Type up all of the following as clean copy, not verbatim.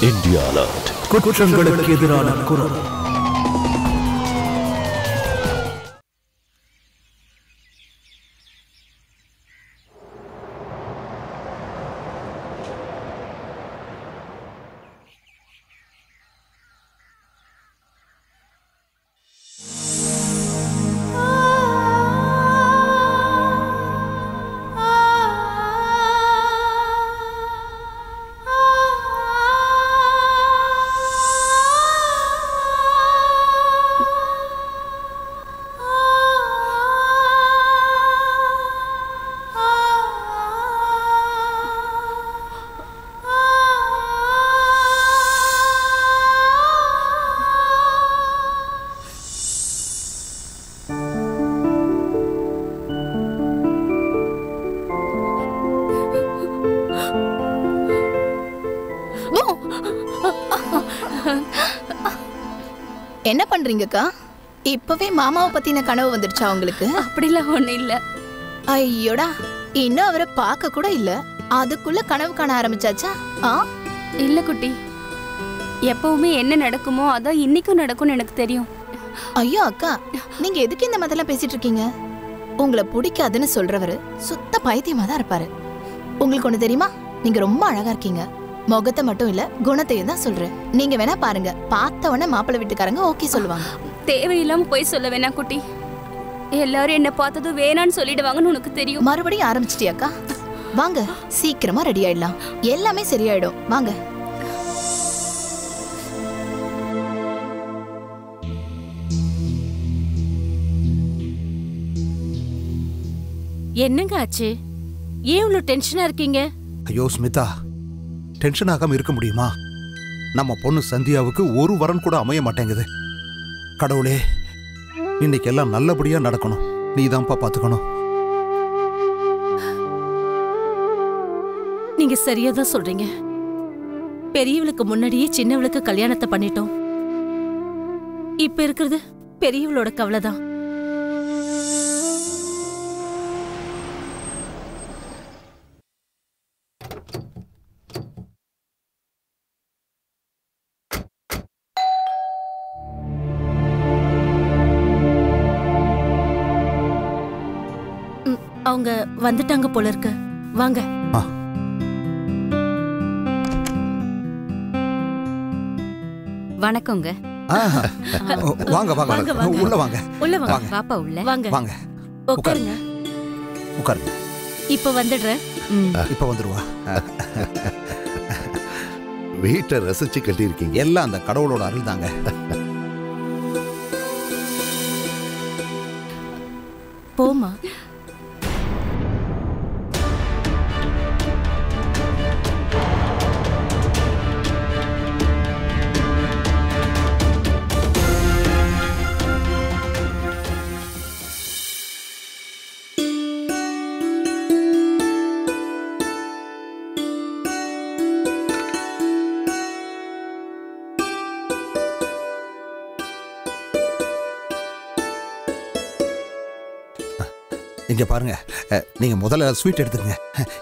India Alert. குற்றங்களுக்கு எதிரான குரல். என்ன பண்றீங்கக்கா? இப்பவே மாமாவை பத்தின கனவு வந்துருச்சா உங்களுக்கு? அப்படிலாம் ஒண்ணு இல்ல. ஐயோடா, இன்னும் அவரை பார்க்க கூட இல்ல, அதுக்குள்ள கனவு காண ஆரம்பிச்சாச்சா? இல்ல குட்டி, எப்பவுமே என்ன நடக்குமோ அதான் இன்னைக்கும் நடக்கும்னு எனக்கு தெரியும். ஐயோ அக்கா, நீங்க எதுக்கு இந்த மாதிரிலாம் பேசிட்டு இருக்கீங்க? உங்களை பிடிக்காதுன்னு சொல்றவரு சுத்த பைத்தியமா தான் இருப்பாரு. உங்களுக்கு ஒண்ணு தெரியுமா? நீங்க ரொம்ப அழகா இருக்கீங்க. முகத்தை மட்டும் இல்ல, குணத்தையும் தான் சொல்றேன். நீங்க வேணா பாருங்க, பார்த்த உடனே மாப்பிள்ளை வீட்டுக்காரங்க ஓகே சொல்லுவாங்க. தேவையில்லாம போய் சொல்ல வேணாம் குட்டி. எல்லாரும் என்ன பார்த்ததும் வேணான்னு சொல்லிடுவாங்கன்னு உனக்கு தெரியும். மறுபடியும் ஆரம்பிச்சிட்டியாக்கா? வாங்க, சீக்கிரமா ரெடி ஆயிடலாம், எல்லாமே சரியாயிடும். வாங்க. என்னங்க ஆச்சு? ஏன் இவ்வளவு டென்ஷனா இருக்கீங்க? ஐயோ ஸ்மிதா, டென்ஷன் ஆகாம இருக்க முடியுமா? நம்ம பொண்ணு சந்தியாவுக்கு ஒரு வரன் கூட அமைய மாட்டேங்குது. கடவுளே, இன்னைக்கு எல்லாம் நல்லபடியா நடக்கணும். நீதான்ப்பா பாத்துக்கணும். நீங்க சரியா தான் சொல்றீங்க. பெரியவளுக்கு முன்னாடியே சின்னவளுக்கு கல்யாணத்தை பண்ணிட்டோம். இப்ப இருக்கிறது பெரியவளோட கவலைதான். அவங்க வந்துட்டாங்க போல இருக்கு. வாங்க. வணக்கங்க. வாங்க வாங்க, உள்ள வாங்க. உள்ள வாங்க. பாப்பா உள்ள வாங்க. வாங்க, உட்காருங்க. உட்காருங்க. இப்ப வந்துடுறேன். இப்ப வந்துருவா. வீட்டை ரசிச்சு கட்டி இருக்கீங்க. எல்லாம் அந்த கடவுளோட அருள் தாங்க. போமா. இங்க பாருங்க, நீங்க முதல்ல ஸ்வீட் எடுத்துங்க.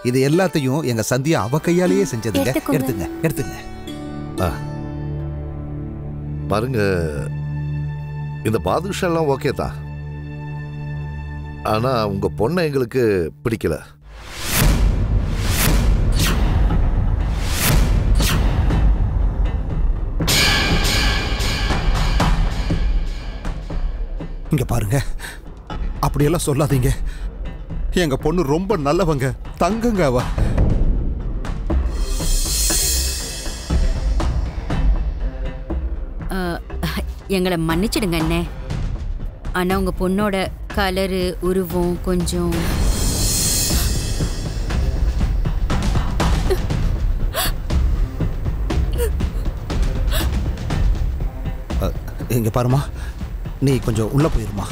இது எல்லாத்தையும் எங்க சந்தியா அவ கையாலேயே செஞ்சதுங்க. எடுத்துங்க எடுத்துங்க. பாருங்க, இந்த பாதுஷா எல்லாம் ஓகே தான், ஆனா உங்க பொண்ணை எங்களுக்கு பிடிக்கல. இங்க பாருங்க, அப்படியெல்லாம் சொல்லாதீங்க. எங்க பொண்ணு ரொம்ப நல்லவங்க, தங்கங்க அவ. எங்களை மன்னிச்சிடுங்க அண்ணே. ஆனா உங்க பொண்ணோட கலரு உருவம் கொஞ்சம் இங்க பாருமா, நீ கொஞ்சம் உள்ள போயிருமா.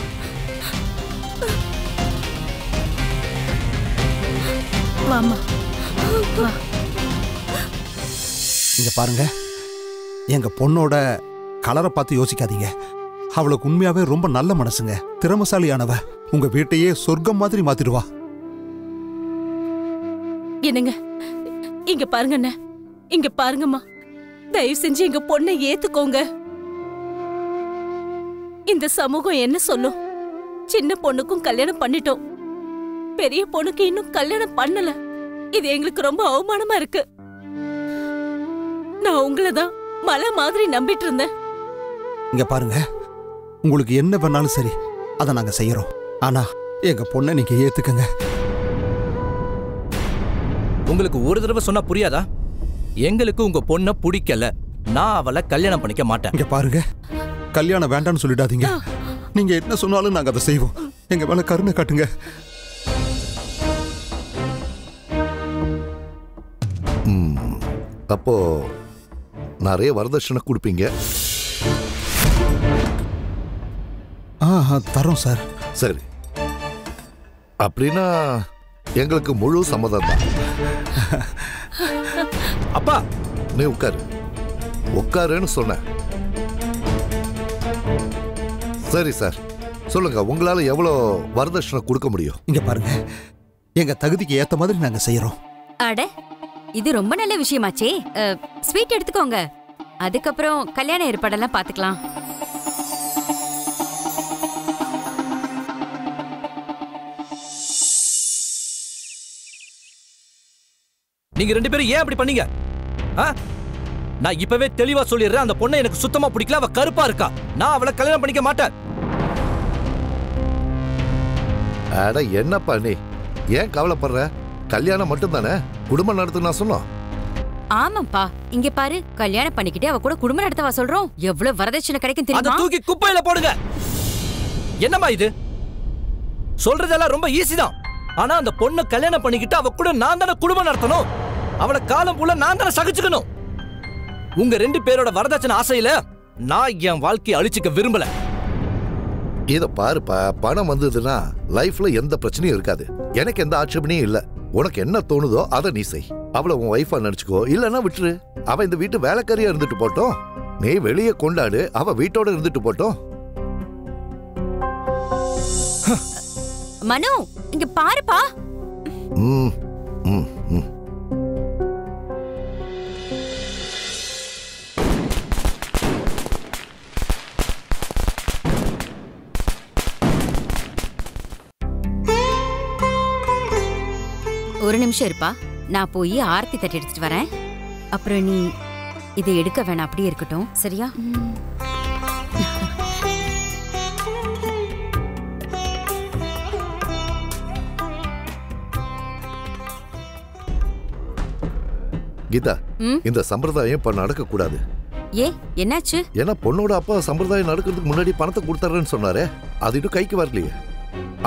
வாமா. இங்க பாருங்க, எங்க பொண்ணோட கலரை பார்த்து யோசிக்காதீங்க. அவளுக்கு உண்மையாவே ரொம்ப நல்ல மனசுங்க, திறமசாலியானவ. உங்க வீட்டையே சொர்க்கம் மாதிரி மாத்திடுவா. என்னங்க, இங்க பாருங்க அண்ணே, இங்க பாருங்கம்மா. தயவு செஞ்சு எங்க பொண்ணை ஏத்துக்கோங்க. இந்த சமூகம் என்ன சொல்லும்? சின்ன பொண்ணுக்கும் கல்யாணம் பண்ணிட்டோம், பெரிய பொண்ணுக்கு இன்னும் கல்யாணம் பண்ணல. இது எங்களுக்கு ரொம்ப அவமானமா இருக்கு. நான் உங்களதான் மலை மாதிரி நம்பிட்டு இருந்தேன். இங்க பாருங்க, உங்களுக்கு என்ன பண்ணாலும் சரி அதை நாங்க செய்யறோம். ஆனா எங்க பொண்ணை நீங்க ஏத்துக்கங்க. உங்களுக்கு ஒரு தடவை சொன்னா புரியாதா? எங்களுக்கு உங்க பொண்ணை பிடிக்கல, நான் அவளை கல்யாணம் பண்ணிக்க மாட்டேன். இங்க பாருங்க, கல்யாணம் வேண்டாம்னு சொல்லிடாதீங்க. நீங்க என்ன சொன்னாலும் நாங்க அதை செய்வோம். எங்க மேல கருணை காட்டுங்க. அப்போ நிறைய வரதட்சணை கொடுப்பீங்க? தரோம் சார். சரி, அப்படின்னா எங்களுக்கு முழு சம்மதம் தான். அப்பா நீ உட்காரு, உட்காருன்னு சொன்ன. சரி சார், சொல்லுங்க, உங்களால எவ்வளோ வரதட்சணை கொடுக்க முடியும்? இங்க பாருங்க, எங்க தகுதிக்கு ஏத்த மாதிரி நாங்க செய்யறோம். அட, இது ரொம்ப நல்ல விஷயமாச்சே. ஸ்வீட் எடுத்துக்கோங்க, அதுக்கப்புறம் கல்யாண ஏற்பாடெல்லாம் பாத்துக்கலாம். நீங்க ரெண்டு பேரும் ஏன் அப்படி பண்ணீங்க? நான் இப்பவே தெளிவா சொல்லிடுறேன், அந்த பொண்ணை எனக்கு சுத்தமா பிடிக்கல, அவ கருப்பா இருக்கா, நான் அவளை கல்யாணம் பண்ணிக்க மாட்டேன். அட என்னப்பா நீ ஏன் கவலைப்படுற? கல்யாணம் மட்டும் தானே, குடும்பம் நடத்து நான் சொன்னோம். ஆமாப்பா, இங்க பாரு, கல்யாணம் பண்ணிக்கிட்டே அவ கூட குடும்பம் நடத்தவா சொல்றோம். எவ்வளவு வரதட்சணை கிடைக்கும் அதை தெரியுமா? தூக்கி குப்பையில போடுங்க. என்னம்மா இது? சொல்றதெல்லாம் ரொம்ப ஈஸி தான். ஆனா அந்த பொண்ணை கல்யாணம் பண்ணிக்கிட்டு அவ கூட நான் தானே குடும்பம் நடத்தணும், அவளை காலம் புள்ள நான் தானே சகிச்சுக்கணும். உங்க ரெண்டு பேரோட வரதட்சணை ஆசையில நான் என் வாழ்க்கையை அழிச்சுக்க விரும்பல. இத பாருப்பா, பணம் வந்ததுன்னா லைஃப்ல எந்த பிரச்சனையும் இருக்காது. எனக்கு எந்த ஆட்சேபனையும் இல்ல. உனக்கு என்ன தோணுதோ அதை நீ செய். அவளை உன் வைஃபா நினைச்சுக்கோ, இல்லன்னா விட்டுரு. அவ இந்த வீட்டு வேலைக்காரியா இருந்துட்டு போட்டோம், நீ வெளியே கொண்டாடு, அவ வீட்டோட இருந்துட்டு போட்டோம். மனு, இங்க பாருப்பா. ம் ம் ம் ஒரு நிமிஷம் இருப்பா, நான் போய் ஆர்த்தி தட்டி எடுத்துட்டு வரேன். அப்புறம் நீ இதை எடுக்க வேணாம், அப்படியே இருக்கட்டும், சரியா? கீதா, இந்த சம்பிரதாயம் இப்ப நடக்க கூடாது. ஏ, என்னாச்சு? ஏன்னா பொண்ணோட அப்பா சம்பிரதாயம் நடக்கிறதுக்கு முன்னாடி பணத்தை கொடுத்துறேன்னு சொன்னாரே, அது இன்னும் கைக்கு வரலையே.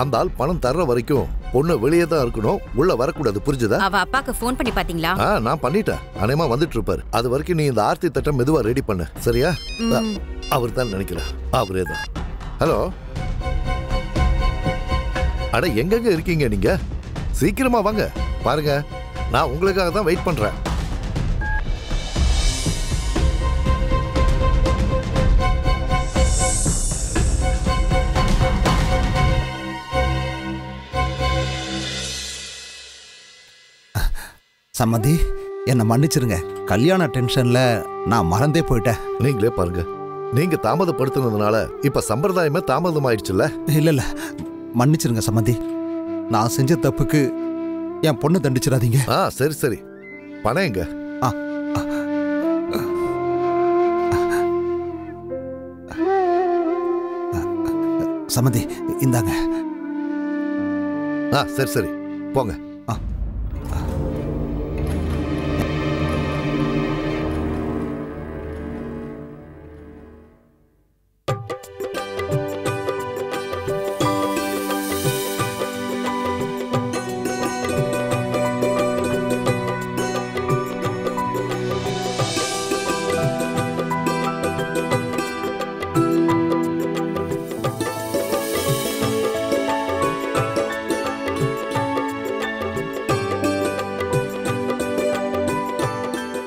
அந்த ஆள் பணம் தர்ற வரைக்கும் பொண்ணு வெளியே தான் இருக்கணும், உள்ள வரக்கூடாது, புரிஞ்சுதா? அவ அப்பாக்கு ஃபோன் பண்ணி பாத்தீங்களா? நான் பண்ணிட்டேன், அநேகமா வந்துட்டு இருப்பாரு. அது வரைக்கும் நீ இந்த ஆர்த்தி தட்டம் மெதுவா ரெடி பண்ணு, சரியா? அவர் தான் நினைக்கிறேன், அவரே தான். ஹலோ, அட எங்கெங்க இருக்கீங்க நீங்க? சீக்கிரமா வாங்க, பாருங்க நான் உங்களுக்காக தான் வெயிட் பண்றேன். சம்மந்தி, என்னை மன்னிச்சிருங்க, கல்யாண டென்ஷன்ல நான் மறந்தே போயிட்டேன். நீங்களே பாருங்க, நீங்க தாமதப்படுத்தினதுனால இப்ப சம்பிரதாயமே தாமதம் ஆயிடுச்சுல்ல. இல்ல மன்னிச்சிருங்க சம்மந்தி, நான் செஞ்ச தப்புக்கு என் பொண்ணை தண்டிச்சிடாதீங்க. சரி சரி, பணம் எங்க? சம்மந்தி இந்தாங்க. சரி சரி, போங்க.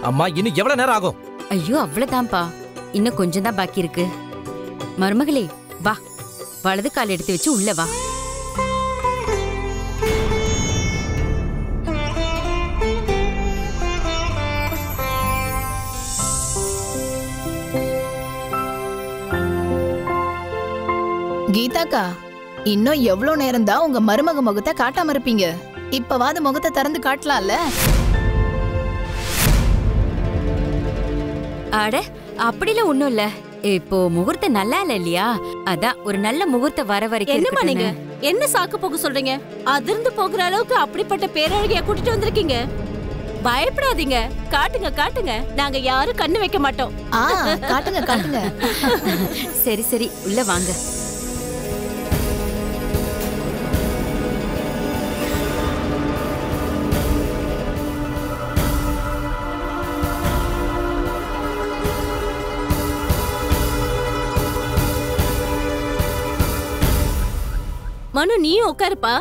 அம்மா, இன்னும் எவ்வளவு நேரம் ஆகும்? ஐயோ, அவ்வளவுதான்ப்பா, இன்னும் கொஞ்சம் தான் பாக்கி இருக்கு. மருமகளே வா, வலது கால் எடுத்து வச்சு உள்ள வா. கீதாக்கா, இன்னும் எவ்வளவு நேரம் தான் உங்க மருமக முகத்தை காட்டாம இருப்பீங்க? இப்பவாது முகத்தை திறந்து காட்டலாம்ல? அட அப்படிலாம் ஒண்ணும் இல்ல. இப்போ முகூர்த்தம் நல்லா இல்ல இல்லையா? அதான் ஒரு நல்ல முகூர்த்தம் வர வரைக்கும் என்னம்மா நீங்க இருக்கட்டும்னு. என்ன சாக்கு போக்கு சொல்றீங்க? அதிர்ந்து போகிற அளவுக்கு அப்படிப்பட்ட பேரழகியா கூட்டிட்டு வந்திருக்கீங்க. பயப்படாதீங்க, காட்டுங்க காட்டுங்க, நாங்க யாரும் கண்ணு வைக்க மாட்டோம். காட்டுங்க காட்டுங்க. சரி சரி, உள்ள வாங்க. மனு, நீயும் உட்காருப்பா.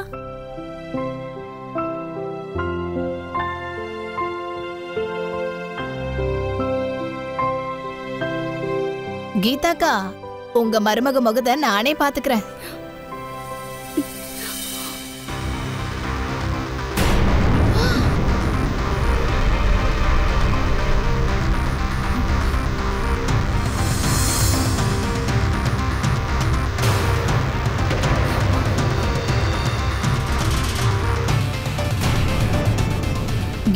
கீதாக்கா, உங்க மருமக முகத்தை நானே பாத்துக்கிறேன்.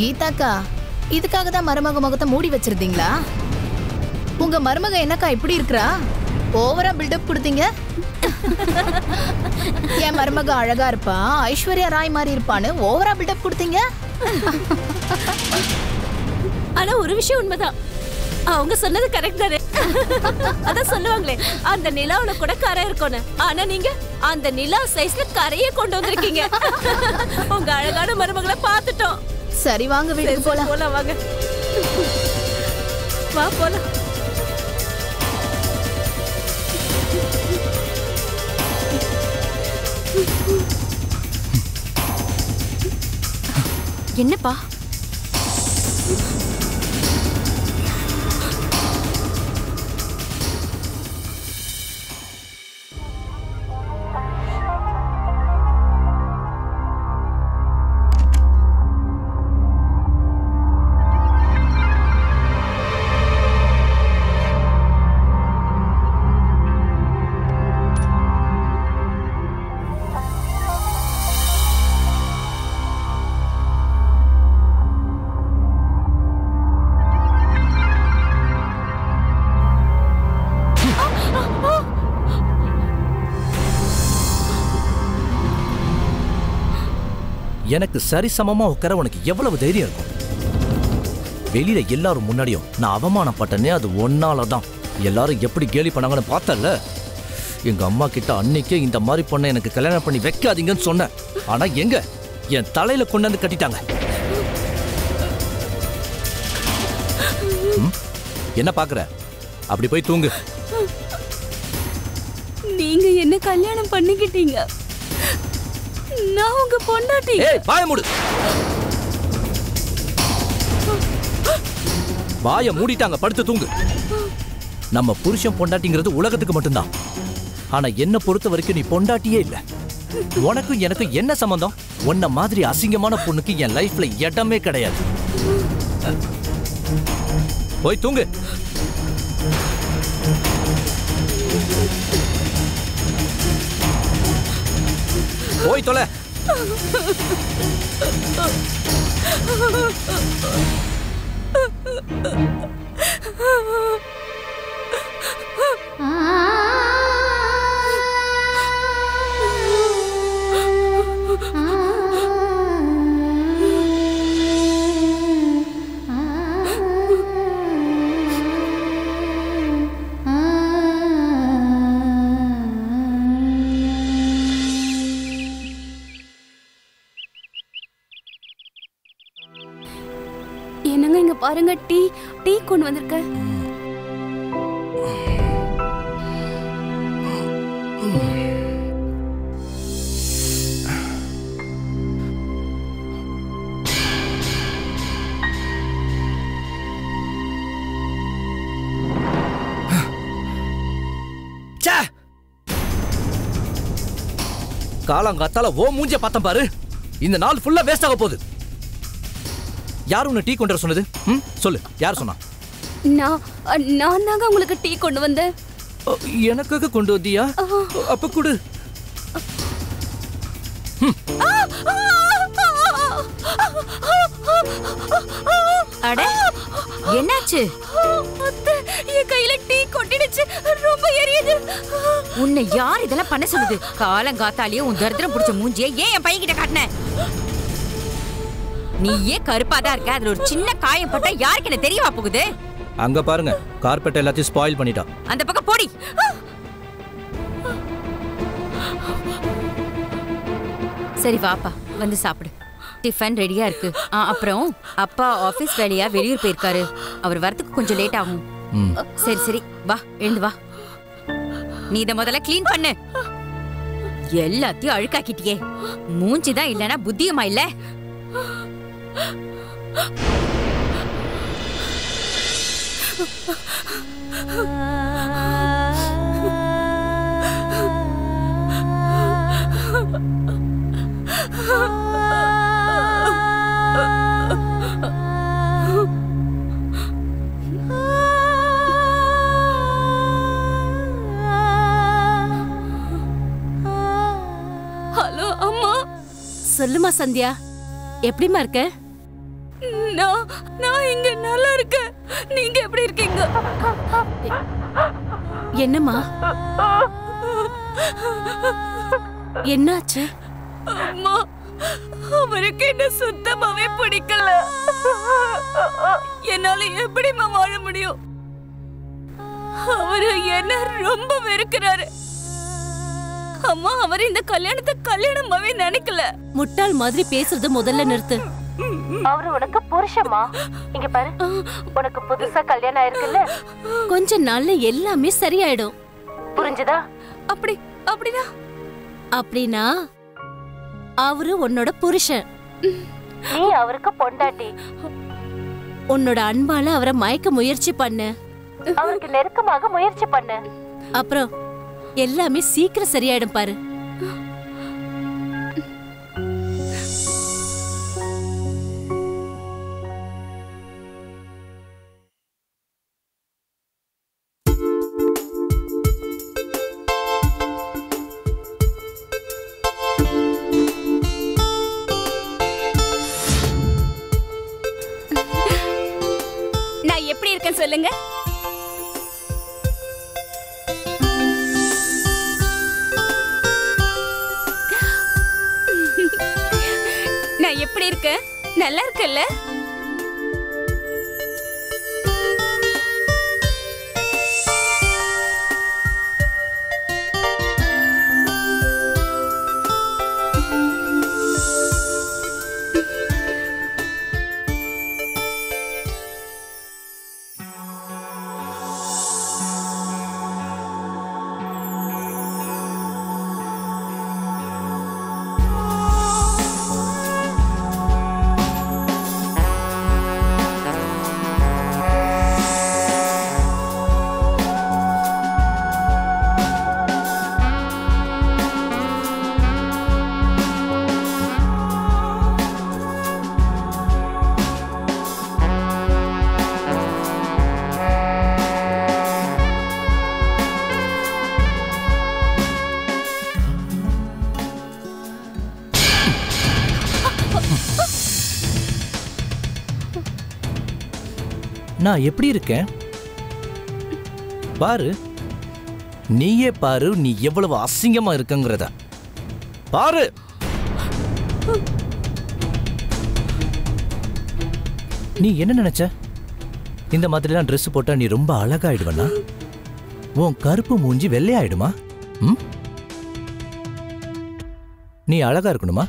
கீதாக்கா, இதுக்காக தான் மருமக முகத்தை மூடி வச்சிருந்தீங்களா? உங்க மருமக என்னக்கா இப்படி இருக்கா? ஓவரா பில்டப் கொடுத்தீங்க. என் மருமக அழகா இருப்பா, ஐஸ்வர்யா ராய் மாதிரி இருப்பான்னு ஓவரா பில்டப் கொடுத்தீங்க. ஆனா ஒரு விஷயம் உண்மைதான், அவங்க சொன்னது கரெக்ட் தானே. அதான் சொல்லுவாங்களே, அந்த நிலாவுல கூட கரை இருக்கும்னு. ஆனா நீங்க அந்த நிலா சைஸ்ல கரையே கொண்டு வந்திருக்கீங்க. உங்க அழகான மருமகளை பார்த்துட்டோம். சரி வாங்க, வீட்டுக்கு போலாம். போலாம் வாங்க, வா போலாம். என்னப்பா? எனக்கு சரிசமமா உட்கார உனக்கு எவ்வளவு தைரியம் இருக்கும்? வெளியில எல்லாரும் முன்னாடியும் நான் அவமானப்பட்டனே அது ஒன்னாலதான். எல்லாரும் எப்படி கேலி பண்ணாங்கன்னு பார்த்தல. எங்க அம்மா கிட்ட அன்னைக்கே இந்த மாதிரி பொண்ணை எனக்கு கல்யாணம் பண்ணி வைக்காதீங்கன்னு சொன்னேன். ஆனா எங்க என் தலையில கொண்டு வந்து கட்டிட்டாங்க. என்ன பாக்குற? அப்படி போய் தூங்கு. நீங்க என்ன கல்யாணம் பண்ணிக்கிட்டீங்க, நான் உங்க பொண்டாட்டி. ஏய், வாயை மூடு. வாயை மூடிட்டாங்க, படுத்து தூங்கு. நம்ம புருஷன் பொண்டாட்டிங்கிறது உலகத்துக்கு மட்டும்தான். ஆனா என்ன பொறுத்த வரைக்கும் நீ பொண்டாட்டியே இல்ல. உனக்கும் எனக்கும் என்ன சம்பந்தம்? உன்ன மாதிரி அசிங்கமான பொண்ணுக்கு என் லைஃப்ல இடமே கிடையாது. போய் தூங்கு. போய் தொலை. என்னங்க இங்க பாருங்க, டீ டீ கொண்டு வந்திருக்க. காலங்காத்தால ஓ மூஞ்ச பார்த்தேன் பாரு. இந்த நாள் ஃபுல்லா வேஸ்ட் ஆக போகுது. யார் உன்னை டீ கொண்டு வர சொன்னது? சொல்லு, யார் சொன்னா? நான் தாங்க உங்களுக்கு டீ கொண்டு வந்தேன். எனக்காக கொண்டு வந்தியா? அப்ப கொடு. அட என்னாச்சு? என் கையில டீ கொட்டிடுச்சு, ரொம்ப எரியுது. உன்னை யார் இதெல்லாம் பண்ண சொல்லுது? காலங்காத்தாலேயே உன் தரித்திரம் பிடிச்ச மூஞ்சியை ஏன் என் பையன்கிட்ட காட்டின? நீ ஏன் கருப்பாதான் இருக்க? அதுல ஒரு சின்ன காயம் பட்டா யாருக்கு என்ன தெரியவா போகுது? அங்க பாருங்க, கார்பெட் எல்லாத்தையும் ஸ்பாயில் பண்ணிட்டான். அந்த பக்கம் போடி. சரி வாப்பா, வந்து சாப்பிடு. டிஃபன் ரெடியா இருக்கு. அப்புறம் அப்பா ஆபீஸ் வேலையா வெளியூர் போயிருக்காரு. அவர் வரதுக்கு கொஞ்சம் லேட் ஆகும். சரி சரி வா, எழுந்து வா. நீ இத முதல்ல கிளீன் பண்ணு. எல்லாத்தையும் அழுக்காக்கிட்டியே. மூஞ்சிதான் இல்லனா புத்தியுமா இல்ல? ஹலோ அம்மா. சொல்லுமா சந்தியா, எப்படிமா இருக்க? நான் இங்க நல்லா இருக்கேன். நீங்க எப்படி இருக்கீங்க? என்னம்மா, என்னாச்சு? அம்மா, அவருக்கு என்ன சுத்தமாவே பிடிக்கல. என்னால எப்படிமா வாழ முடியும்? அவரு என்ன ரொம்ப வெறுக்கிறாரு. அம்மா, அவர் இந்த கல்யாணத்தை கல்யாணமாவே நினைக்கல. முட்டாள் மாதிரி பேசுறது முதல்ல நிறுத்து. அவரு உனக்கு புருஷமா? இங்க பாரு, உனக்கு புதுசா கல்யாணம் ஆயிருக்குல்ல, கொஞ்ச நாள்ல எல்லாமே சரியாயிடும். புரிஞ்சுதா? அப்படின்னா அப்படின்னா அவரு உன்னோட புருஷன், நீ அவருக்கு பொண்டாட்டி. உன்னோட அன்பால அவரை மயக்க முயற்சி பண்ணு, அவருக்கு நெருக்கமாக முயற்சி பண்ணு. அப்புறம் எல்லாமே சீக்கிரம் சரியாயிடும் பாரு. நான் எப்படி இருக்கேன் சொல்லுங்க. நான் எப்படி இருக்கேன்? நல்லா இருக்கல்ல? நான் எப்படி இருக்கேன் பாரு. நீயே பாரு, நீ எவ்வளவு அசிங்கமா இருக்கங்கிறத பாரு. நீ என்ன நினைச்ச? இந்த மாதிரிலாம் ட்ரெஸ் போட்டா நீ ரொம்ப அழகாயிடுவனா? உன் கருப்பு மூஞ்சி வெள்ளையாயிடுமா? நீ அழகா இருக்கணுமா?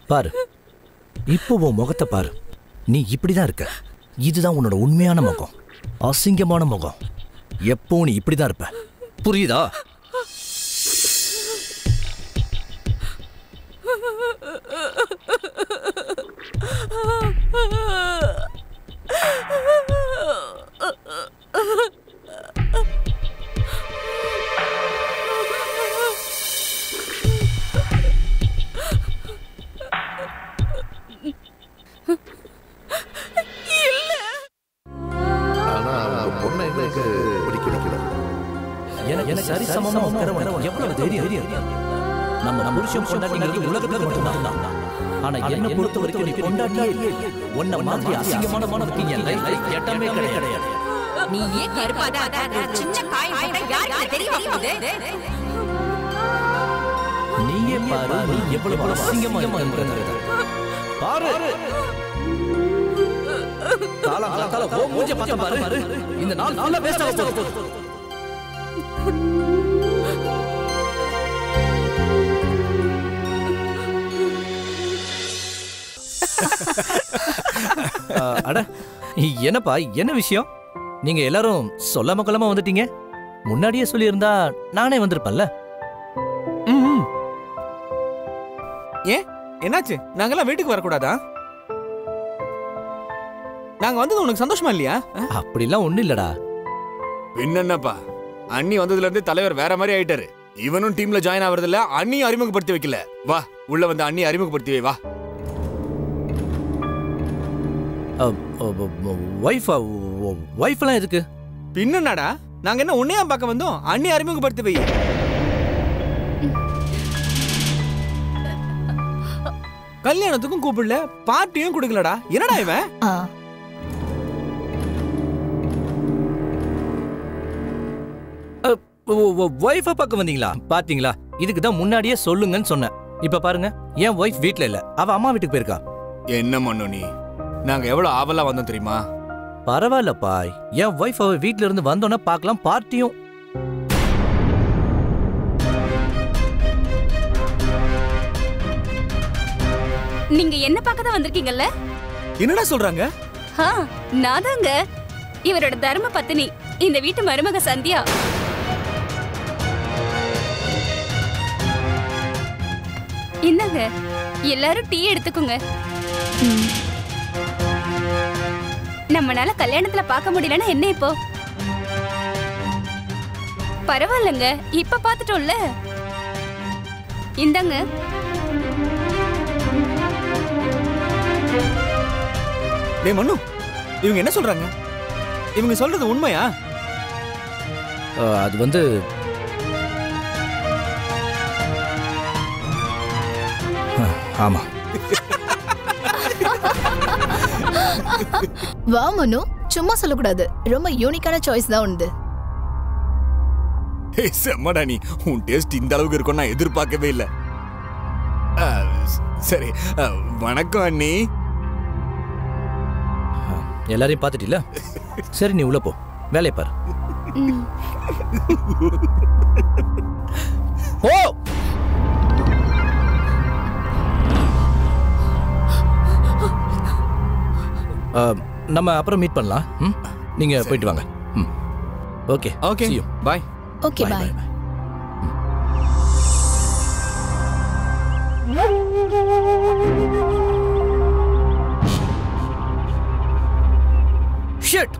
பாரு, இப்போ உன் முகத்தை பாரு. நீ இப்படிதான் இருக்க. இதுதான் உன்னோட உண்மையான முகம், அசிங்கமான முகம். எப்பவும் நீ இப்படிதான் இருப்ப, புரியுதா? நம்ம புருஷன் பொண்டாட்டிங்கிறது உலகத்துக்கு மட்டும்தான். ஆனா என்ன பொறுத்த வரைக்கும் நீ பொண்டாட்டியே இல்லை. உன்ன மாதிரி அசிங்கமான மனதுக்கு என் லைஃப்ல இடமே கிடையாது. நீ ஏன் கருப்பாத சின்ன காயம் போட்டா யாருக்கு தெரிய போகுது? நீயே பாரு, நீ எவ்வளவு அசிங்கமா இருக்கிறது பாரு. காலங்காலத்தால ஓ மூஞ்ச பார்த்தா பாரு, இந்த நாள் ஃபுல்லா வேஸ்ட் ஆக போகுது. அட என்னப்பா, என்ன விஷயம்? நீங்க எல்லாரும் சொல்லாம கொள்ளாம வந்துட்டீங்க. முன்னாடியே சொல்லியிருந்தா நானே வந்திருப்பேன்ல. ஏன் என்னாச்சு? நாங்கெல்லாம் வீட்டுக்கு வரக்கூடாதா? நாங்க வந்தது உனக்கு சந்தோஷமா இல்லையா? அப்படிலாம் ஒண்ணு இல்லடா. என்னப்பா, அண்ணி வந்ததுல இருந்து தலைவர் வேற மாதிரி ஆயிட்டாரு. இவனும் டீம்ல ஜாயின் ஆவறது இல்ல, அண்ணியும் அறிமுகப்படுத்தி வைக்கல. வா உள்ள வந்து அண்ணி அறிமுகப்படுத்தி வை. வா. வைஃப்லாம் எதுக்கு? பின்னடா, நாங்க என்ன உன்னையா பார்க்க வந்தோம்? அண்ணி அறிமுகப்படுத்தி வை. கல்யாணத்துக்கும் கூப்பிடல, பார்ட்டியும் கொடுக்கலடா. என்னடா இவன்? வைஃபை பார்க்க வந்தீங்களா? பாத்தீங்களா, இதுக்கு தான் முன்னாடியே சொல்லுங்கன்னு சொன்னேன். இப்ப பாருங்க, என் வைஃப் வீட்ல இல்ல, அவ அம்மா வீட்டுக்கு போயிருக்கா. என்ன மண்ணு நீ? நாங்க எவ்வளவு ஆவலா வந்தோம் தெரியுமா? பரவாயில்லப்பா, என் வைஃப் அவ வீட்ல இருந்து வந்தோன்னா பார்க்கலாம் பார்ட்டியும். நீங்க என்ன பார்க்க தான் வந்திருக்கீங்கல்ல? என்னடா சொல்றாங்க? நான் தாங்க இவரோட தர்ம பத்தினி, இந்த வீட்டு மருமக சந்தியா. இந்தாங்க, எல்லாரும் டீ எடுத்துக்குங்க. நம்மனால கல்யாணத்துல பார்க்க முடியலன்னா என்ன இப்போ? பரவாயில்லங்க, இப்ப பாத்துட்டோம்ல. இந்தாங்க. டேய் மண்ணு, இவங்க என்ன சொல்றாங்க? இவங்க சொல்றது உண்மையா? அது வந்து ஆமா. வா மனு, சும்மா சொல்லக்கூடாது. ரொம்ப யூனிக்கான சாய்ஸ் தான் உண்டு. செம்மடா நீ. உன் டேஸ்ட் இந்த அளவுக்கு இருக்கும் நான் எதிர்பார்க்கவே இல்லை. சரி, வணக்கம் அண்ணி. எல்லாரையும் பார்த்துட்டில? சரி, நீ உள்ள போ, வேலையை பாரு. ஓ, நம்ம அப்புறம் மீட் பண்ணலாம். நீங்க போயிட்டு வாங்க. Okay okay, bye. Okay bye. Shit.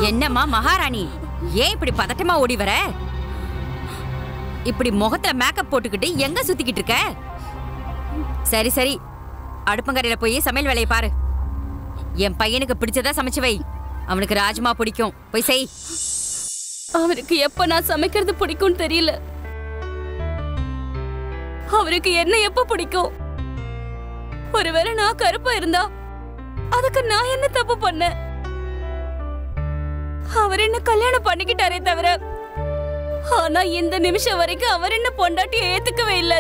என்னம்மா மகாராணி, ஏன் இப்படி பதட்டமா ஓடி வர? இப்படி முகத்துல மேக்கப் போட்டுக்கிட்டு எங்க சுத்திக்கிட்டு இருக்க? சரி சரி, அடுப்பங்கரையில போய் சமையல் வேலையை பாரு. என் பையனுக்கு பிடிச்சதா சமைச்சு வை. அவனுக்கு ராஜ்மா பிடிக்கும், போய் செய். அவருக்கு எப்ப நான் சமைக்கிறது பிடிக்கும்னு தெரியல. அவருக்கு என்ன எப்ப பிடிக்கும்? ஒருவேளை நான் கருப்பா இருந்தா அதுக்கு நான் என்ன தப்பு பண்ண? அவர் என்ன கல்யாணம் பண்ணிக்கிட்டாரே தவிர, ஆனா இந்த நிமிஷம் வரைக்கும் அவர் என்ன பொண்டாட்டி ஏத்துக்கவே இல்ல.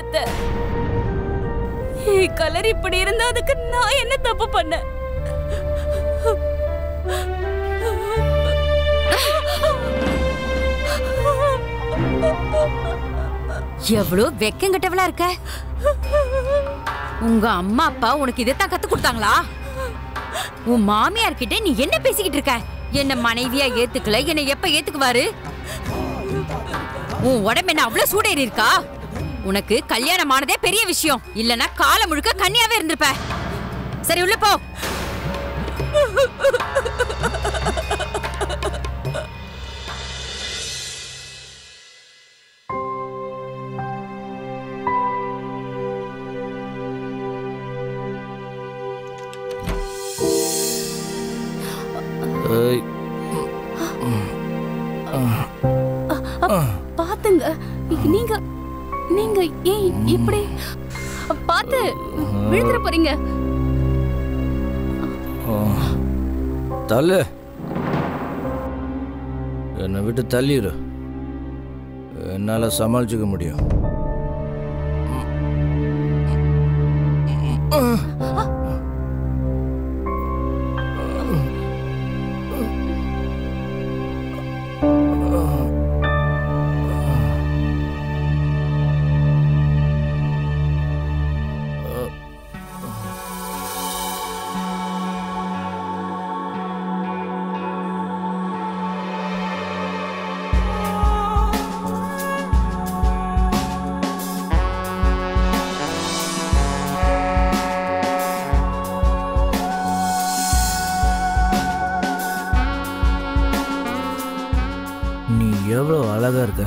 கலர் இப்படி இருந்தா அதுக்கு நான் என்ன தப்பு பண்ண? எவ்வளவு வெக்கங்கட்டவளா இருக்க. உங்க அம்மா அப்பா உனக்கு இதைத்தான் கத்து கொடுத்தாங்களா? உன் மாமியார் கிட்ட நீ என்ன பேசிக்கிட்டு இருக்க? என்ன மனைவியா ஏத்துக்கல, என்ன எப்ப ஏத்துக்குவாரு? உன் உடம்பு என்ன அவ்வளவு சூடேறி இருக்கா? உனக்கு கல்யாணம் ஆனதே பெரிய விஷயம், இல்லனா காலம் முழுக்க கன்னியாவே இருந்திருப்ப. சரி, உள்ள போ. என்னங்க நீங்க நீங்க ஏன் இப்படி பார்த்து விழுந்துற போறீங்க? தள்ளு, என்னை விட்டு தள்ளிடு, என்னால சமாளிச்சுக்க முடியும். எவ்வளோ அழகா இருக்க.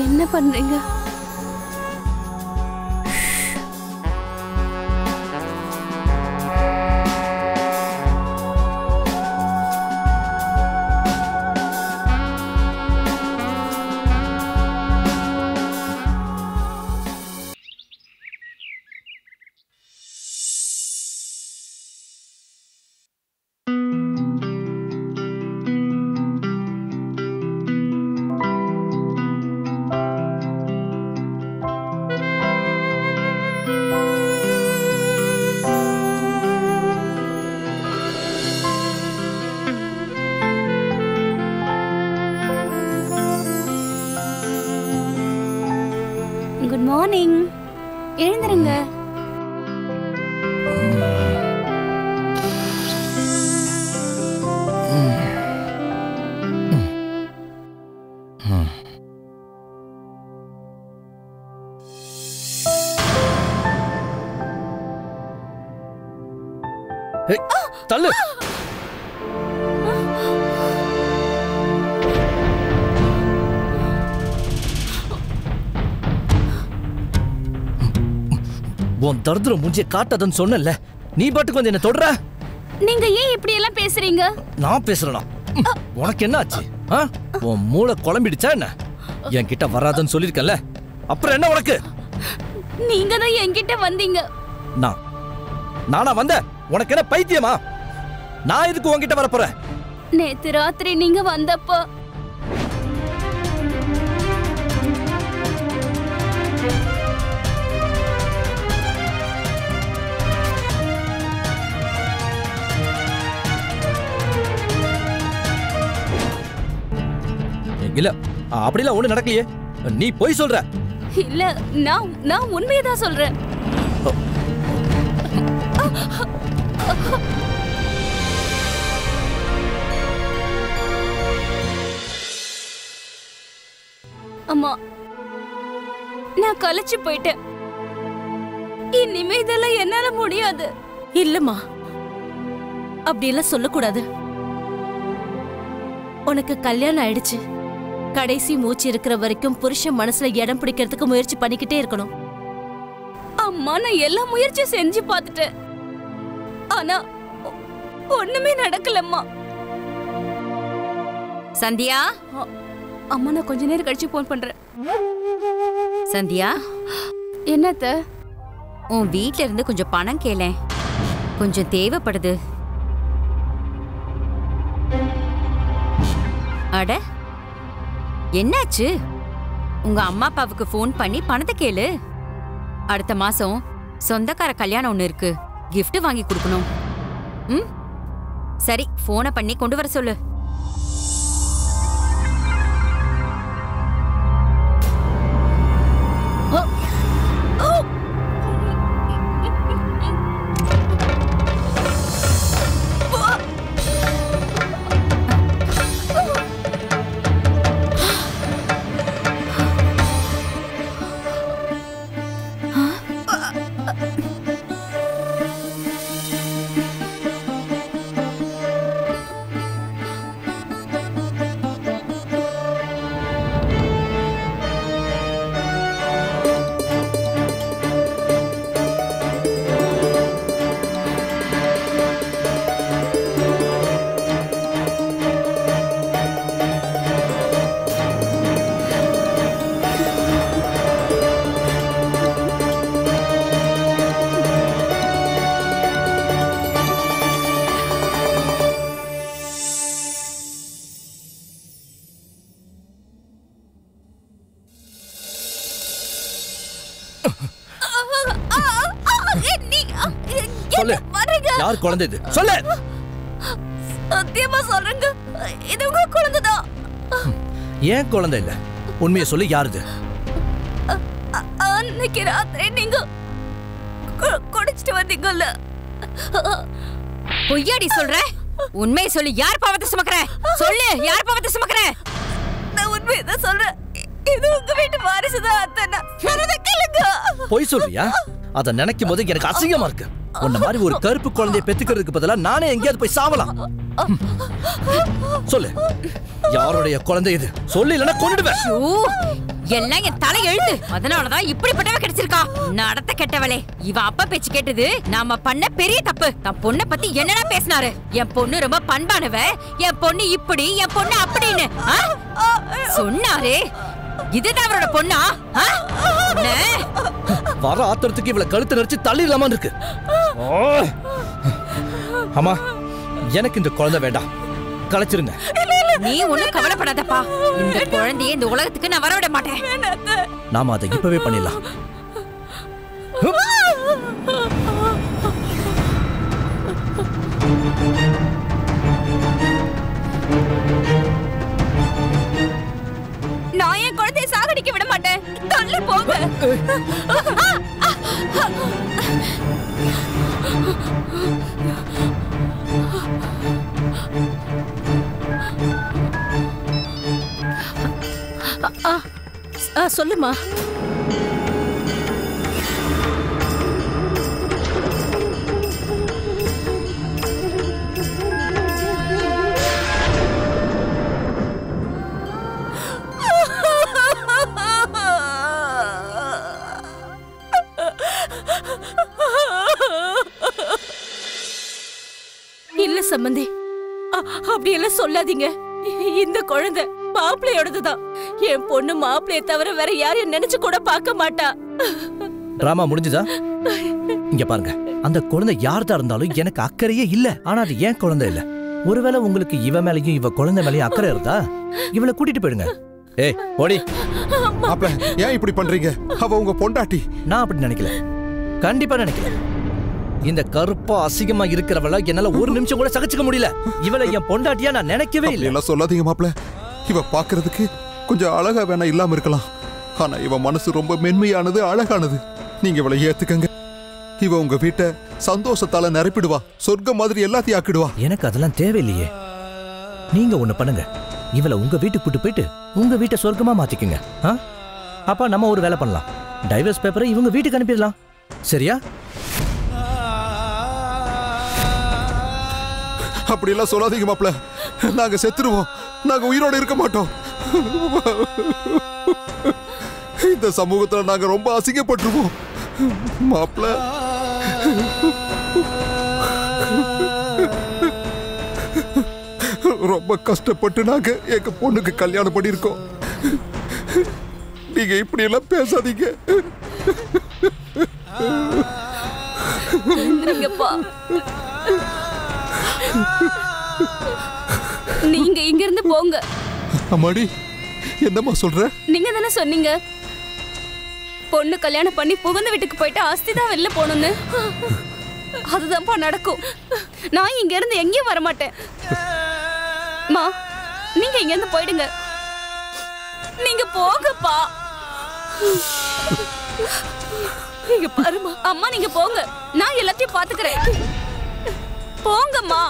என்ன பண்றீங்க? Good morning. எழுந்துருங்க. தள்ளு. உன் தர்துர மூஞ்சிய காட்டாதன்னு சொன்னல, நீ பாட்டுக்கு வந்து என்ன தொடர. நீங்க ஏன் இப்படி எல்லாம் பேசுறீங்க? நான் பேசுறேனா? உனக்கு என்ன ஆச்சு? உன் மூளை குழம்பிடுச்சா என்ன? என்கிட்ட வராதன்னு சொல்லிருக்கல, அப்புறம் என்ன உனக்கு? நீங்க தான் என்கிட்ட வந்தீங்க. நானா வந்த? உனக்கு என்ன பைத்தியமா? நான் எதுக்கு உன்கிட்ட வர போறேன்? நேத்து ராத்திரி நீங்க வந்தப்போ இல்ல, அப்படிலாம் ஒண்ணு நடக்கலையே. நீ போய் சொல்ற. இல்ல, நான் உண்மையதான் சொல்றேன். அம்மா, நான் கலைச்சு போயிட்டேன். இனிமே இதெல்லாம் என்னால முடியாது. இல்லம்மா, அப்படியெல்லாம் சொல்லக்கூடாது. உனக்கு கல்யாணம் ஆயிடுச்சு. கடைசி மூச்சு இருக்கிற வரைக்கும் புருஷன் மனசுல இடம் பிடிக்கிறதுக்கு முயற்சி பண்ணிக்கிட்டே இருக்கணும். அம்மா, நான் எல்லா முயற்சியும் செஞ்சு பார்த்துட்டேன். ஆனா ஒண்ணுமே நடக்கலம்மா. சந்தியா, அம்மா, நான் கொஞ்ச நேரம் கழிச்சு போன் பண்றேன். சந்தியா, என்னத்த? உன் வீட்ல இருந்து கொஞ்சம் பணம் கேளேன், கொஞ்சம் தேவைப்படுது. அட, என்னாச்சு? உங்க அம்மா அப்பாவுக்கு ஃபோன் பண்ணி பணத்தை கேளு. அடுத்த மாசம் சொந்தக்கார கல்யாணம் ஒண்ணு இருக்கு, gift வாங்கி கொடுக்கணும். சரி, போனை பண்ணி கொண்டு வர சொல்லு. சொல்லு, யார் குழந்தை இது? சொல்லு. சத்தியமா சொல்றேங்க, இது உங்க குழந்தைதான். ஏன் குழந்தை இல்ல? உண்மையை சொல்லி, யாருது? அன்னைக்கு ராத்திரி நீங்க குடிச்சிட்டு வந்தீங்கல்ல. பொய்யாடி சொல்ற? உண்மையை சொல்லி, யார் பாவத்தை சுமக்கற? சொல்லு, யார் பாவத்தை சுமக்கற? நான் உண்மையதான் சொல்றேன். இது உங்க வீட்டு வாரிசுதான் அத்தனை. கேளுங்க. பொய் சொல்றியா? அத நினைக்கும் போது எனக்கு அசிங்கமா இருக்கு. உன்ன மாதிரி ஒரு கருப்பு குழந்தைய பெத்துக்கிறதுக்கு பதிலா நானே எங்கேயாவது போய் சாவலாம். சொல்லு, யாருடைய குழந்தை இது? சொல்லு, இல்லைன்னா கொன்னுடுவேன். எல்லாம் என் தலை எழுது. அதனாலதான் இப்படிப்பட்டவ கிடைச்சிருக்கா. நடத்த கெட்டவளே. இவ அப்பா பேச்சு கேட்டது நாம பண்ண பெரிய தப்பு. தன் பொண்ணை பத்தி என்னடா பேசினாரு? என் பொண்ணு ரொம்ப பண்பானவ, என் பொண்ணு இப்படி, என் பொண்ணு அப்படின்னு சொன்னாரே. இதுதான் அவரோட பொண்ணா? வர ஆத்திரத்துக்கு இவளை கழுத்து நெரிச்சு தள்ளிடலாமான்னு இருக்கு. அம்மா, எனக்கு இந்த குழந்தை வேண்டாம், கலைச்சிருங்க. நீ ஒண்ணும் கவலைப்படாதப்பா. இந்த குழந்தைய இந்த உலகத்துக்கு நான் வரவிட மாட்டேன். நாம அதை இப்பவே பண்ணிடலாம். நான் என் குழந்தைய சாகடிக்க விட மாட்டேன். தள்ளி போங்க. சொல்லுமா. இல்ல சம்பந்தி, அப்படியெல்லாம் சொல்லாதீங்க. இந்த குழந்தை மாப்பிள்ளையோடதுதான். என் பொண்ணு மாப்பிள்ளைய தவிர வேற யாரையும் நினைச்சு கூட பார்க்க மாட்டா. டிராமா முடிஞ்சுதா? இங்க பாருங்க, அந்த குழந்தை யார்தான் இருந்தாலும் எனக்கு அக்கறையே இல்ல. ஆனா அது ஏன் குழந்தை இல்ல. ஒருவேளை உங்களுக்கு இவ மேலயும் இவ குழந்தை மேலயும் அக்கறை இருந்தா இவளை கூட்டிட்டு போயிடுங்க. ஏய் ஓடி. மாப்ள, ஏன் இப்படி பண்றீங்க? அவ உங்க பொண்டாட்டி. நான் அப்படி நினைக்கல, கண்டிப்பா நினைக்கல. இந்த கருப்பா அசிங்கமா இருக்கிறவள என்னால ஒரு நிமிஷம் கூட சகிச்சுக்க முடியல. இவளை என் பொண்டாட்டியா நான் நினைக்கவே இல்லை. எல்லாம் சொல்லாதீங்க மாப்ள. இவ பாக்குறதுக்கு கொஞ்சம் அழகா வேணா இல்லாம இருக்கலாம், ஆனா இவ மனசு ரொம்ப மென்மையானது, அழகானது. நீங்க இவளை ஏத்துக்கங்க. இவ உங்க வீட்டை சந்தோஷத்தால நிரப்பிடுவா, சொர்க்கம் மாதிரி எல்லாத்தையும் ஆக்கிடுவா. எனக்கு அதெல்லாம் தேவையில்லையே. நீங்க ஒண்ணு பண்ணுங்க, இவளை உங்க வீட்டுக்கு கூட்டு போயிட்டு உங்க வீட்டை சொர்க்கமா மாத்திக்குங்க. அப்ப நம்ம ஒரு வேலை பண்ணலாம். டைவர்ஸ் பேப்பரை இவங்க வீட்டுக்கு அனுப்பிடலாம். சரியா? அப்படி எல்லாம் சொல்லாதீங்க மாப்ள. நாங்க செத்துருவோம், நாங்க உயிரோட இருக்க மாட்டோம். இந்த சமூகத்துல நாங்க ரொம்ப அசிங்கப்பட்டுருவோம் மாப்ள. ரொம்ப கஷ்டப்பட்டு நாங்க எங்க பொண்ணுக்கு கல்யாணம் பண்ணிருக்கோம். நீங்க இப்படி எல்லாம் பேசாதீங்க. நீங்க இங்க இருந்து போங்க. அம்மாடி, என்னம்மா சொல்ற? நீங்க தானே சொன்னீங்க பொண்ணு கல்யாணம் பண்ணி புகுந்த வீட்டுக்கு போயிட்டு அஸ்திதான் வெளில போகணும்னு. அதுதான்ப்பா நடக்கும். நான் இங்க இருந்து எங்கேயும் வர மாட்டேன். மா, நீங்க இங்க இருந்து போயிடுங்க. நீங்க போங்கப்பா. நீங்க பாருமா. அம்மா நீங்க போங்க, நான் எல்லாத்தையும் பாத்துக்கிறேன். போங்கம்மா.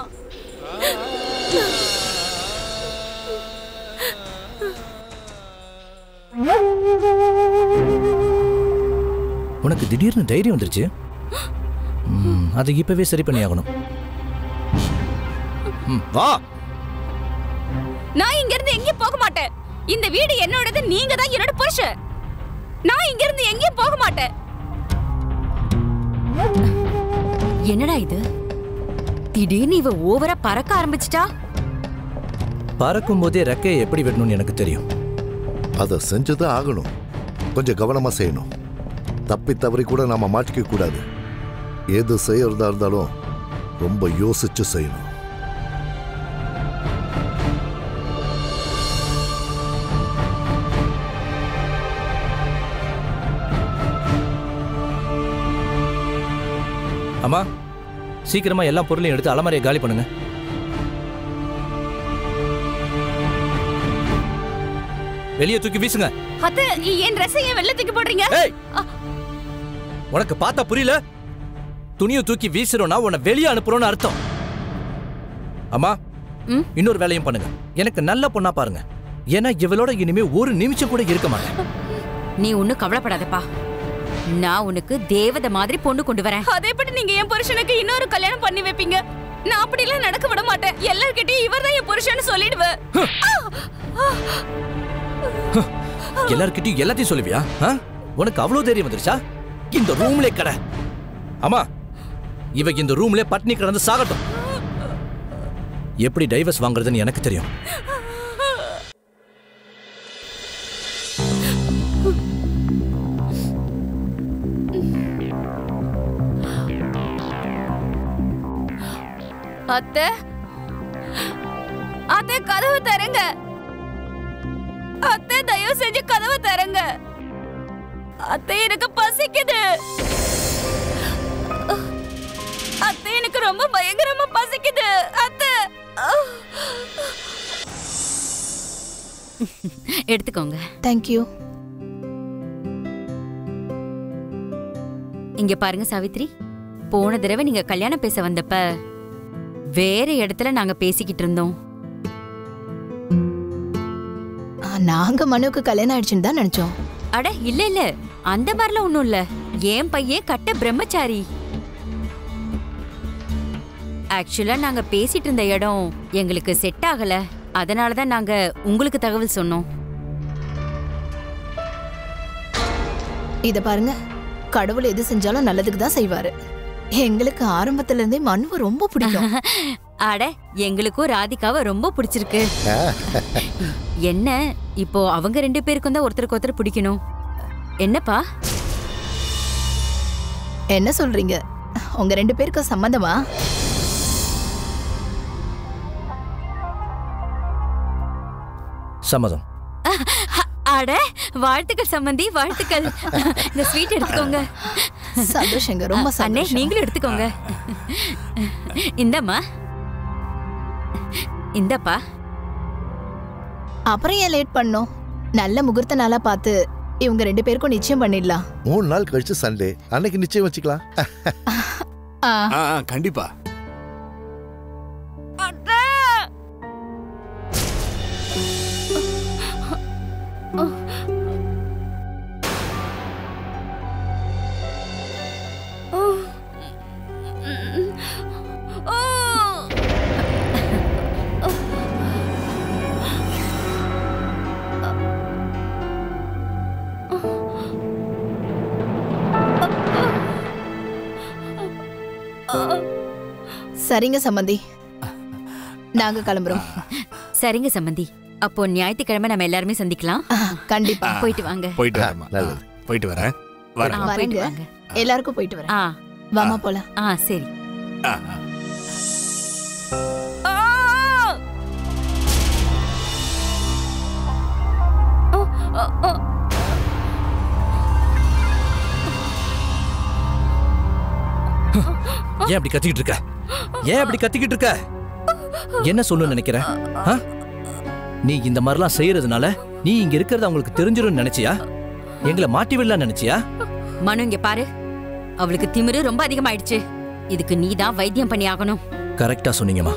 உனக்கு திடீர்னு தைரியம் வந்துருச்சு. அது இப்பவே சரி பண்ணி ஆகணும். வா. நான் இங்க இருந்து எங்கேயும் போக மாட்டேன். இந்த வீடு என்னோடது, நீங்க தான் என்னோட புருஷன். நான் இங்க இருந்து எங்கேயும் போக மாட்டேன். என்னடா இது? திடீர்னு இவ ஓவரா பறக்க ஆரம்பிச்சிட்டா. பறக்கும் போதே ரெக்கையை எப்படி விடணும்னு எனக்கு தெரியும். அதை செஞ்சுதான் ஆகணும். கொஞ்சம் கவனமா செய்யணும். தப்பி தவறி கூட நாம மாட்டிக்க கூடாது. எது செய்யறதா இருந்தாலும் ரொம்ப யோசிச்சு செய்யணும். அம்மா சீக்கிரமா எல்லா பொருளையும் எடுத்து அலமாரியை காலி பண்ணுங்க. வெளியே தூக்கி வீசுங்க. அத்தை என் ட்ரெஸ்ஸை ஏன் வெளில தூக்கி போடுறீங்க? உனக்கு பார்த்தா புரியல? துணியை தூக்கி வீசுறோம்னா உன்னை வெளியே அனுப்புறோம்னு அர்த்தம். அம்மா இன்னொரு வேலையும் பண்ணுங்க. எனக்கு நல்ல பொண்ணா பாருங்க. ஏன்னா இவளோட இனிமே ஒரு நிமிஷம் கூட இருக்க மாட்டேன். நீ ஒன்னும் கவலைப்படாதப்பா. நான் உனக்கு தேவதை மாதிரி பொண்ணு கொண்டு வரேன். அதே படி நீங்க என் புருஷனுக்கு இன்னொரு கல்யாணம் பண்ணி வைப்பீங்க. நான் அப்படிலாம் நடக்க விட மாட்டேன். எல்லார்கிட்டயும் இவர்தான் என் புருஷன்னு சொல்லிடுவேன். எல்லார்கிட்டயும் எல்லாத்தையும் சொல்லுவியா? உனக்கு அவ்வளவு தைரியம் வந்துருச்சா? இந்த ரூம்ல கடை. அம்மா இவ இந்த ரூம்ல பட்னி கிடந்து சாகட்டும். எப்படி டைவர்ஸ் வாங்குறதுன்னு எனக்கு தெரியும். அத்தை அத்தை கதவு தரங்க. அத்தை தயவு செஞ்சு கதவு தரங்க. அத்தை எனக்கு பசிக்குது. அத்தை எனக்கு ரொம்ப பயங்கரமா பசிக்குது. அத்தை எடுத்துக்கோங்க. Thank you. இங்க பாருங்க சாவித்ரி, போன தடவை நீங்க கல்யாணம் பேச வந்தப்ப வேற இடத்துல நாங்க பேசிக்கிட்டு இருந்தோம். நாங்க மனுவுக்கு கல்யாணம் ஆயிடுச்சுன்னு தான் நினைச்சோம். அட இல்ல இல்ல, அந்த மாதிரிலாம் ஒண்ணும் இல்ல. என் பையன் கட்ட பிரம்மச்சாரி. ஆக்சுவலா நாங்க பேசிட்டு இருந்த இடம் எங்களுக்கு செட் ஆகல. அதனாலதான் நாங்க உங்களுக்கு தகவல் சொன்னோம். இத பாருங்க, கடவுள் எது செஞ்சாலும் நல்லதுக்கு தான் செய்வாரு. எங்களுக்கு ஆரம்பத்துல இருந்தே மனுவை ரொம்ப பிடிக்கும். அட எங்களுக்கும் ராதிகாவை ரொம்ப பிடிச்சிருக்கு. என்ன இப்போ அவங்க 2 பேருக்கும் தான் ஒருத்தருக்கு ஒருத்தர் பிடிக்கணும். என்னப்பா என்ன சொல்றீங்க? உங்க 2 பேருக்கும் சம்மந்தமா? சம்மதம். அட வாழ்த்துக்கள் சம்பந்தி, வாழ்த்துக்கள். இந்த ஸ்வீட் எடுத்துக்கோங்க. சந்தோஷங்க, ரொம்ப அண்ணே சந்தோஷம். நீங்களும் எடுத்துக்கோங்க. இந்தம்மா, இந்தப்பா. அப்புறம் ஏன் லேட் பண்ணோம்? நல்ல முகூர்த்த நாளா பார்த்து இவங்க 2 பேருக்கும் நிச்சயம் பண்ணிடலாம். 3 நாள் கழிச்சு சண்டே, அன்னைக்கு நிச்சயம் வச்சுக்கலாம். கண்டிப்பா. சரிங்க சம்பந்தி, நாங்க கிளம்புறோம். சரிங்க சம்பந்தி, அப்போ ஞாயிற்றுக்கிழமை நம்ம எல்லாருமே சந்திக்கலாம். கண்டிப்பா. போயிட்டு வாங்க. போயிட்டு வரேன். நல்லது. போயிட்டு வரேன். போயிட்டு வரேங்க. வாங்க. எல்லாருக்கும் போயிட்டு வரேன். வாமா போலாம். சரி. ஏன் அப்படி கத்திக்கிட்டு இருக்க? ஏன் அப்படி கத்திக்கிட்டு இருக்க? என்ன சொல்லணும்னு நினைக்கிற? நீ இந்த மாதிரிலாம் செய்யறதுனால நீ இங்க இருக்கிறது அவங்களுக்கு தெரிஞ்சிடும் நினைச்சியா? எங்களை மாட்டி விடலாம் நினைச்சியா? மனு இங்க பாரு, அவளுக்கு திமிரு ரொம்ப அதிகமாயிடுச்சு. இதுக்கு நீ தான் வைத்தியம் பண்ணி ஆகணும். கரெக்டா சொன்னீங்கம்மா.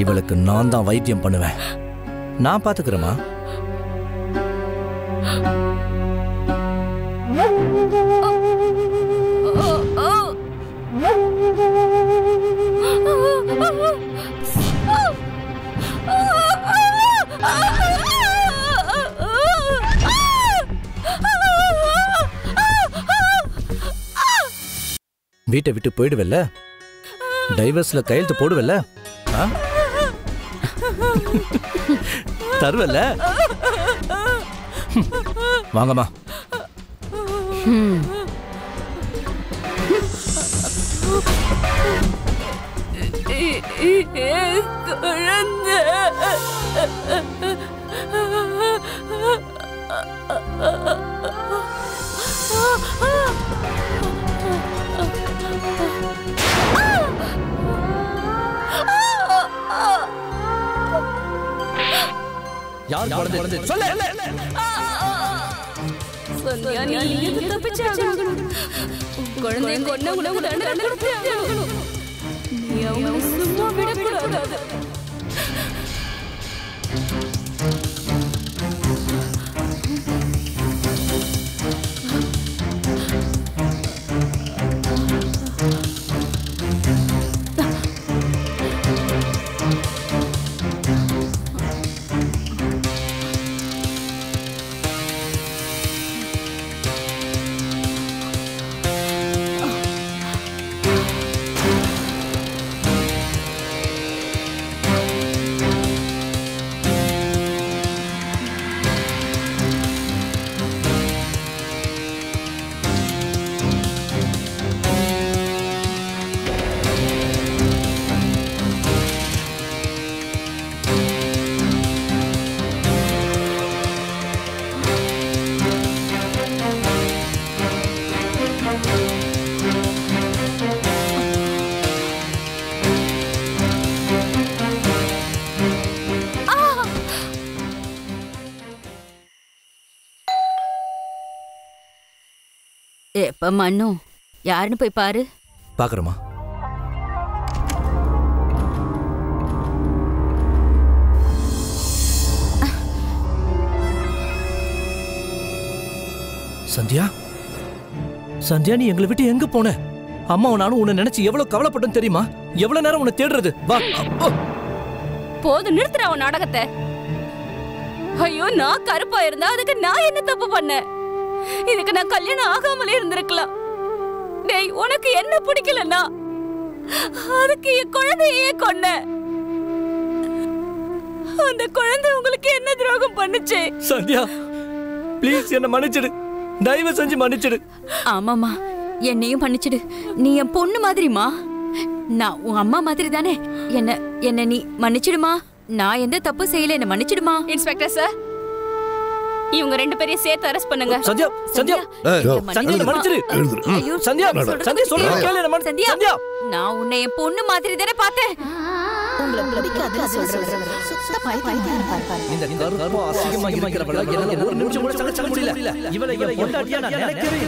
இவளுக்கு நான் தான் வைத்தியம் பண்ணுவேன். நான் பாத்துக்கிறேம்மா. வீட்டை விட்டு போயிடுவல்ல? டைவர்ஸ்ல கையெழுத்து போடுவல்ல? தருவல்ல? வாங்கம்மா. குழந்தை யார் குழந்தை சொல்லு. சந்தியா நீ இங்கிருந்து தப்பிச்சே ஆகணும். குழந்தையை கொன்ன உனக்கு தண்டனை கொடுத்தே ஆகணும். நீ அவங்களை சும்மா விடக்கூடாது. எப்ப மண்ணு யாருன்னு போய் பாரு. பாக்குறமா. சந்தியா, சந்தியா நீ எங்களை விட்டு எங்க போன? அம்மா நானும் உன்னை நினைச்சு எவ்வளவு கவலைப்பட்டோம் தெரியுமா? எவ்வளவு நேரம் உன்னை தேடுறது. வா. போது நிறுத்துற அவன் நாடகத்தை. ஐயோ நான் கருப்பா இருந்தா அதுக்கு நான் என்ன தப்பு பண்ணேன்? இதுக்கு நான் கல்யாணம் ஆகாமலே இருந்திருக்கலாம். டேய் உனக்கு என்ன பிடிக்கலன்னா அதுக்கு என் குழந்தையே கொன்ன. அந்த குழந்தை உங்களுக்கு என்ன துரோகம் பண்ணுச்சு? சந்தியா ப்ளீஸ் என்ன மன்னிச்சிடு, தயவு செஞ்சு மன்னிச்சிடு. ஆமாமா என்னையும் மன்னிச்சிடு. நீ என் பொண்ணு மாதிரிமா, நான் உன் அம்மா மாதிரி தானே. என்ன நீ மன்னிச்சிடுமா. நான் எந்த தப்பு செய்யல, என்ன மன்னிச்சிடுமா. இன்ஸ்பெக்டர் சார், இவங்க ரெண்டு பேரையும் சேர்த்து அரெஸ்ட் பண்ணுங்க. சந்தியா சந்தியா சந்தியா மன்னிச்சிடு. சந்தியா சந்தியா சொல்றேன் கேளு. சந்தியா நான் உன்னை என் பொண்ணு மாதிரி தானே பார்த்தேன். உங்களை பிடிக்காதுன்னு சொல்றவர் சுத்த பைத்தியமா இருப்பார். இந்த கருப்பு அசிங்கமா இருக்கிறவள என்னால ஒரு நிமிஷம் கூட சகிக்க முடியல. இவளை என் பொண்டாட்டியா நான் நினைக்கவே